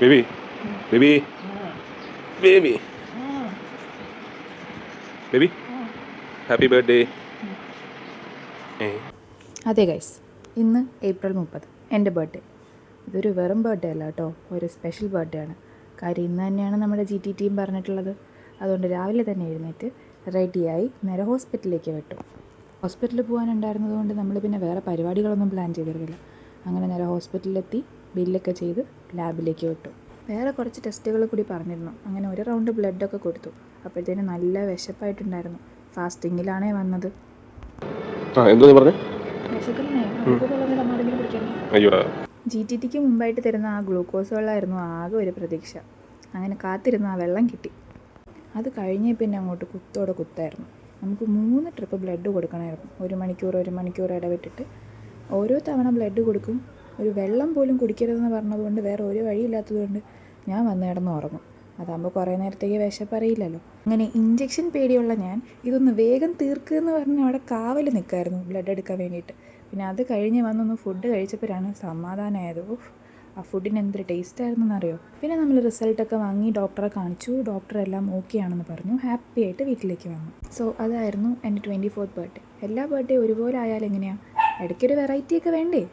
Baby baby baby baby happy birthday. അതെ guys, ഇന്ന് April 30 എൻ്റെ ബർത്ത്ഡേ. ഇതൊരു വെറും ബർത്ത്ഡേ അല്ല കേട്ടോ, ഒരു സ്പെഷ്യൽ ബർത്ത്ഡേ ആണ്. കാര്യം ഇന്ന് തന്നെയാണ് നമ്മുടെ GT ടീം പറഞ്ഞിട്ടുള്ളത്. അതുകൊണ്ട് രാവിലെ തന്നെ എഴുന്നേറ്റ് റെഡിയായി നേരെ ഹോസ്പിറ്റലിലേക്ക് വിട്ടു. ഹോസ്പിറ്റലിൽ പോകാനുണ്ടായിരുന്നത് കൊണ്ട് നമ്മൾ പിന്നെ വേറെ പരിപാടികളൊന്നും പ്ലാൻ ചെയ്തിരുന്നില്ല. അങ്ങനെ നേരെ ഹോസ്പിറ്റലിലെത്തി ബില്ലൊക്കെ ചെയ്ത് ലാബിലേക്ക് വിട്ടു. വേറെ കുറച്ച് ടെസ്റ്റുകൾ കൂടി പറഞ്ഞിരുന്നു. അങ്ങനെ ഒരു റൗണ്ട് ബ്ലഡൊക്കെ കൊടുത്തു. അപ്പോഴത്തേന് നല്ല വിശപ്പായിട്ടുണ്ടായിരുന്നു. ഫാസ്റ്റിങ്ങിലാണേ വന്നത്. എന്തോ പറഞ്ഞേ? അയ്യോടാ. GTTക്ക് മുമ്പായിട്ട് തരുന്ന ആ ഗ്ലൂക്കോസ് വെള്ളമായിരുന്നു ആകെ ഒരു പ്രതീക്ഷ. അങ്ങനെ കാത്തിരുന്ന ആ വെള്ളം കിട്ടി. അത് കഴിഞ്ഞേ പിന്നെ അങ്ങോട്ട് കുത്തോടെ കുത്തായിരുന്നു. നമുക്ക് 3 ട്രിപ്പ് ബ്ലഡ് കൊടുക്കണമായിരുന്നു. 1 മണിക്കൂർ ഇടവിട്ടിട്ട് ഓരോ തവണ ബ്ലഡ് കൊടുക്കും. ഒരു വെള്ളം പോലും കുടിക്കരുതെന്ന് പറഞ്ഞതുകൊണ്ട് വേറെ ഒരു വഴിയില്ലാത്തതുകൊണ്ട് ഞാൻ വന്ന് കിടന്ന് ഉറങ്ങും. അതാകുമ്പോൾ കുറേ നേരത്തേക്ക് വിശപ്പറിയില്ലല്ലോ. അങ്ങനെ ഇഞ്ചക്ഷൻ പേടിയുള്ള ഞാൻ ഇതൊന്ന് വേഗം തീർക്കുമെന്ന് പറഞ്ഞ് അവിടെ കാവൽ നിൽക്കായിരുന്നു ബ്ലഡ് എടുക്കാൻ വേണ്ടിയിട്ട്. പിന്നെ അത് കഴിഞ്ഞ് വന്നൊന്ന് ഫുഡ് കഴിച്ചപ്പോഴാണ് സമാധാനമായത്. ആ ഫുഡിന് എന്തൊരു ടേസ്റ്റായിരുന്നു എന്നറിയോ. പിന്നെ നമ്മൾ റിസൾട്ടൊക്കെ വാങ്ങി ഡോക്ടറെ കാണിച്ചു. ഡോക്ടർ എല്ലാം ഓക്കെ ആണെന്ന് പറഞ്ഞു. ഹാപ്പി ആയിട്ട് വീട്ടിലേക്ക് വന്നു. സോ അതായിരുന്നു എൻ്റെ 24th ബർത്ത്ഡേ. എല്ലാ ബർത്ത്ഡേ ഒരുപോലെ ആയാലും എങ്ങനെയാണ്? ഇടയ്ക്കൊരു വെറൈറ്റി ഒക്കെ വേണ്ടേ?